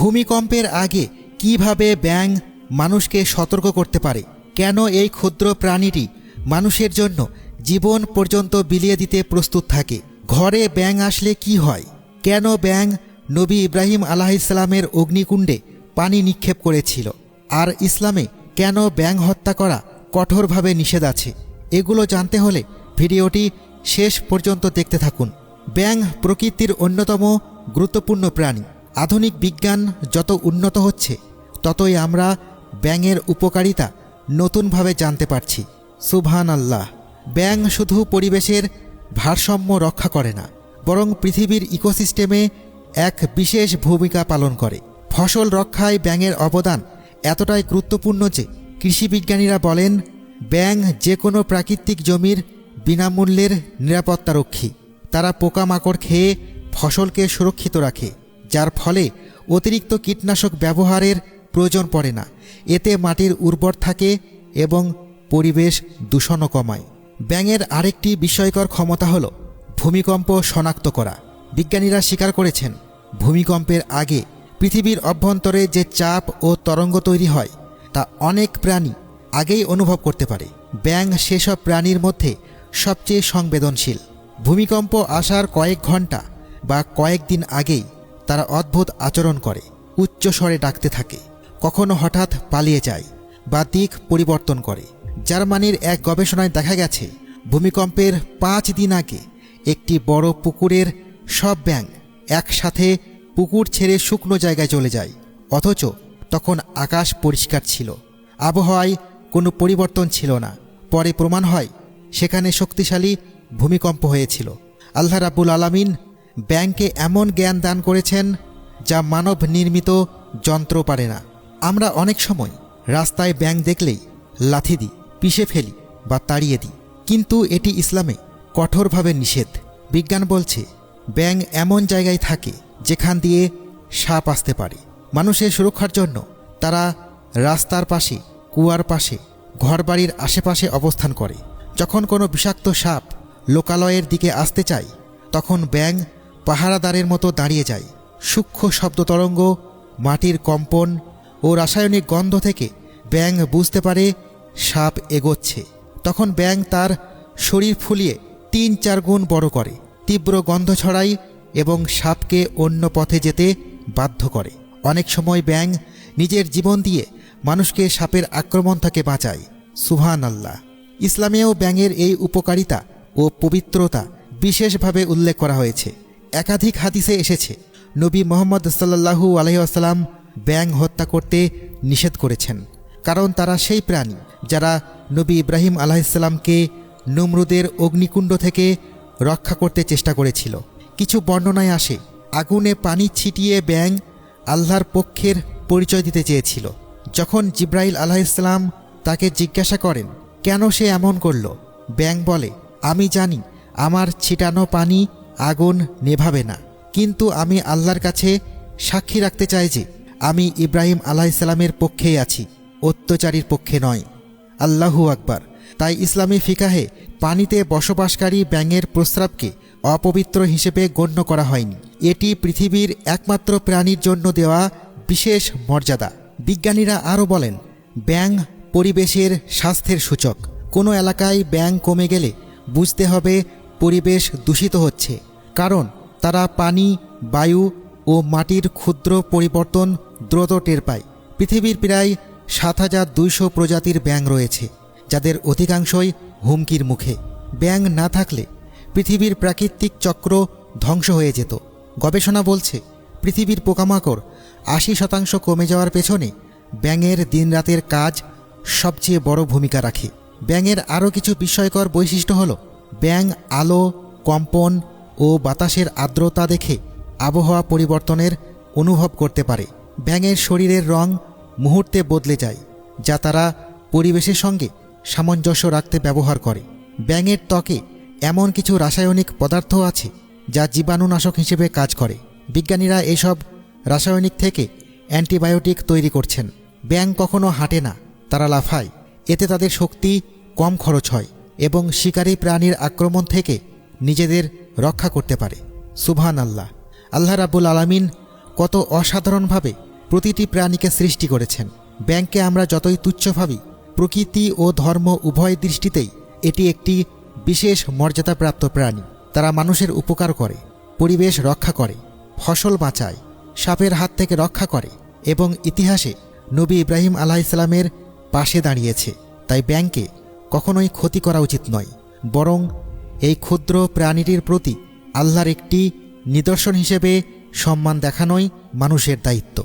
ভূমিকম্পের আগে কিভাবে ব্যাঙ মানুষকে সতর্ক করতে পারে, কেন এই ক্ষুদ্র প্রাণীটি মানুষের জন্য জীবন পর্যন্ত বিলিয়ে দিতে প্রস্তুত থাকে, ঘরে ব্যাঙ আসলে কি হয়, কেন ব্যাঙ নবী ইব্রাহিম আলাইহিসসালামের অগ্নিকুণ্ডে পানি নিক্ষেপ করেছিল, আর ইসলামে কেন ব্যাঙ হত্যা করা কঠোরভাবে নিষেধ আছে, এগুলো জানতে হলে ভিডিওটি শেষ পর্যন্ত দেখতে থাকুন। ব্যাঙ প্রকৃতির অন্যতম গুরুত্বপূর্ণ প্রাণী। আধুনিক বিজ্ঞান যত উন্নত হচ্ছে ততই আমরা ব্যাঙের উপকারিতা নতুনভাবে জানতে পারছি। সুবহানাল্লাহ। ব্যাঙ শুধু পরিবেশের ভারসাম্য রক্ষা করে না, বরং পৃথিবীর ইকোসিস্টেমে এক বিশেষ ভূমিকা পালন করে। ফসল রক্ষায় ব্যাঙের অবদান এতটাই গুরুত্বপূর্ণ যে কৃষিবিজ্ঞানীরা বলেন ব্যাঙ যে কোনো প্রাকৃতিক জমির বিনামূল্যের নিরাপত্তারক্ষী। তারা পোকামাকড় খেয়ে ফসলকে সুরক্ষিত রাখে, যার ফলে অতিরিক্ত কীটনাশক ব্যবহারের প্রয়োজন পড়ে না। এতে মাটির উর্বর থাকে এবং পরিবেশ দূষণও কমায়। ব্যাঙের আরেকটি বিস্ময়কর ক্ষমতা হল ভূমিকম্প শনাক্ত করা। বিজ্ঞানীরা স্বীকার করেছেন ভূমিকম্পের আগে পৃথিবীর অভ্যন্তরে যে চাপ ও তরঙ্গ তৈরি হয় তা অনেক প্রাণী আগেই অনুভব করতে পারে। ব্যাঙ সেসব প্রাণীর মধ্যে সবচেয়ে সংবেদনশীল। ভূমিকম্প আসার কয়েক ঘন্টা বা কয়েকদিন আগেই তারা অদ্ভুত আচরণ করে, উচ্চ স্বরে ডাকতে থাকে, কখনো হঠাৎ পালিয়ে যায় বা দিক পরিবর্তন করে। জার্মানির এক গবেষণায় দেখা গেছে ভূমিকম্পের 5 দিন আগে একটি বড় পুকুরের সব ব্যাঙ একসাথে পুকুর ছেড়ে শুকনো জায়গায় চলে যায়, অথচ তখন আকাশ পরিষ্কার ছিল, আবহাওয়ায় কোনো পরিবর্তন ছিল না। পরে প্রমাণ হয় সেখানে শক্তিশালী ভূমিকম্প হয়েছিল। আল্লাহ রাব্বুল আলামিন ব্যাঙকে এমন জ্ঞান দান করেছেন যা মানব নির্মিত যন্ত্র পারে না। আমরা অনেক সময় রাস্তায় ব্যাঙ দেখলেই লাথি দিই, পিষে ফেলি বা তাড়িয়ে দিই, কিন্তু এটি ইসলামে কঠোরভাবে নিষেধ। বিজ্ঞান বলছে ব্যাঙ এমন জায়গায় থাকে যেখান দিয়ে সাপ আসতে পারে। মানুষের সুরক্ষার জন্য তারা রাস্তার পাশে, কুয়ার পাশে, ঘরবাড়ির আশেপাশে অবস্থান করে। যখন কোনো বিষাক্ত সাপ লোকালয়ের দিকে আসতে চায় তখন ব্যাঙ পাহারাদারের মতো দাঁড়িয়ে যায়। সূক্ষ্ম শব্দ তরঙ্গ, মাটির কম্পন ও রাসায়নিক গন্ধ থেকে ব্যাঙ বুঝতে পারে সাপ এগোচ্ছে। তখন ব্যাঙ তার শরীর ফুলিয়ে 3-4 গুণ বড় করে, তীব্র গন্ধ ছড়ায় এবং সাপকে অন্য পথে যেতে বাধ্য করে। অনেক সময় ব্যাঙ নিজের জীবন দিয়ে মানুষকে সাপের আক্রমণ থেকে বাঁচায়। সুবহানাল্লাহ। ইসলামেও ব্যাঙের এই উপকারিতা ও পবিত্রতা বিশেষভাবে উল্লেখ করা হয়েছে। একাধিক হাদিসে এসেছে নবী মুহাম্মদ সাল্লাল্লাহু আলাইহি ওয়াসাল্লাম ব্যাঙ হত্যা করতে নিষেধ করেছেন, কারণ তারা সেই প্রাণী যারা নবী ইব্রাহিম আলাইহিসসালামকে নমরুদের অগ্নিকুণ্ড থেকে রক্ষা করতে চেষ্টা করেছিল। কিছু বর্ণনায় আসে আগুনে পানি ছিটিয়ে ব্যাঙ আল্লাহর পক্ষের পরিচয় দিতে চেয়েছিল। যখন জিব্রাইল আলাইহিসসালাম তাকে জিজ্ঞাসা করেন কেন সে এমন করল, ব্যাঙ বলে, আমি জানি আমার ছিটানো পানি আগুন নেভাবে না, কিন্তু আমি আল্লাহর কাছে সাক্ষী রাখতে চাই যে আমি ইব্রাহিম আলাইহিসসালামের পক্ষেই আছি, অত্যাচারীর পক্ষে নয়। আল্লাহু আকবার। তাই ইসলামী ফিকাহে পানিতে বসবাসকারী ব্যাঙের প্রস্রাবকে অপবিত্র হিসেবে গণ্য করা হয়নি। এটি পৃথিবীর একমাত্র প্রাণীর জন্য দেওয়া বিশেষ মর্যাদা। বিজ্ঞানীরা আরও বলেন ব্যাঙ পরিবেশের স্বাস্থ্যের সূচক। কোনো এলাকায় ব্যাঙ কমে গেলে বুঝতে হবে পরিবেশ দূষিত হচ্ছে, কারণ তারা পানি, বায়ু ও মাটির ক্ষুদ্র পরিবর্তন দ্রুত টের পায়। পৃথিবীর প্রায় ৭,২০০ প্রজাতির ব্যাঙ রয়েছে, যাদের অধিকাংশই হুমকির মুখে। ব্যাঙ না থাকলে পৃথিবীর প্রাকৃতিক চক্র ধ্বংস হয়ে যেত। গবেষণা বলছে পৃথিবীর পোকামাকড় ৮০% কমে যাওয়ার পেছনে ব্যাঙের দিনরাতের কাজ সবচেয়ে বড় ভূমিকা রাখে। ব্যাঙের আরও কিছু বিস্ময়কর বৈশিষ্ট্য হল ব্যাঙ আলো, কম্পন ও বাতাসের আর্দ্রতা দেখে আবহাওয়া পরিবর্তনের অনুভব করতে পারে। ব্যাঙের শরীরের রং মুহূর্তে বদলে যায়, যা তারা পরিবেশের সঙ্গে সামঞ্জস্য রাখতে ব্যবহার করে। ব্যাঙের ত্বকে এমন কিছু রাসায়নিক পদার্থ আছে যা জীবাণুনাশক হিসেবে কাজ করে। বিজ্ঞানীরা এসব রাসায়নিক থেকে অ্যান্টিবায়োটিক তৈরি করছেন। ব্যাঙ কখনো হাঁটে না, তারা লাফায়। এতে তাদের শক্তি কম খরচ হয় এবং শিকারী প্রাণীর আক্রমণ থেকে নিজেদের রক্ষা করতে পারে। সুবহানাল্লাহ। আল্লাহ রাব্বুল আলামিন কত অসাধারণভাবে প্রতিটি প্রাণীকে সৃষ্টি করেছেন। ব্যাঙকে আমরা যতই তুচ্ছ ভাবি, প্রকৃতি ও ধর্ম উভয় দৃষ্টিতেই এটি একটি বিশেষ মর্যাদাপ্রাপ্ত প্রাণী। তারা মানুষের উপকার করে, পরিবেশ রক্ষা করে, ফসল বাঁচায়, সাপের হাত থেকে রক্ষা করে এবং ইতিহাসে নবী ইব্রাহিম আলাইহিসসালামের পাশে দাঁড়িয়েছে। তাই ব্যাঙকে কখনোই ক্ষতি করা উচিত নয়, বরং এই ক্ষুদ্র প্রাণীটির প্রতি আল্লাহর একটি নিদর্শন হিসেবে সম্মান দেখানোই মানুষের দায়িত্ব।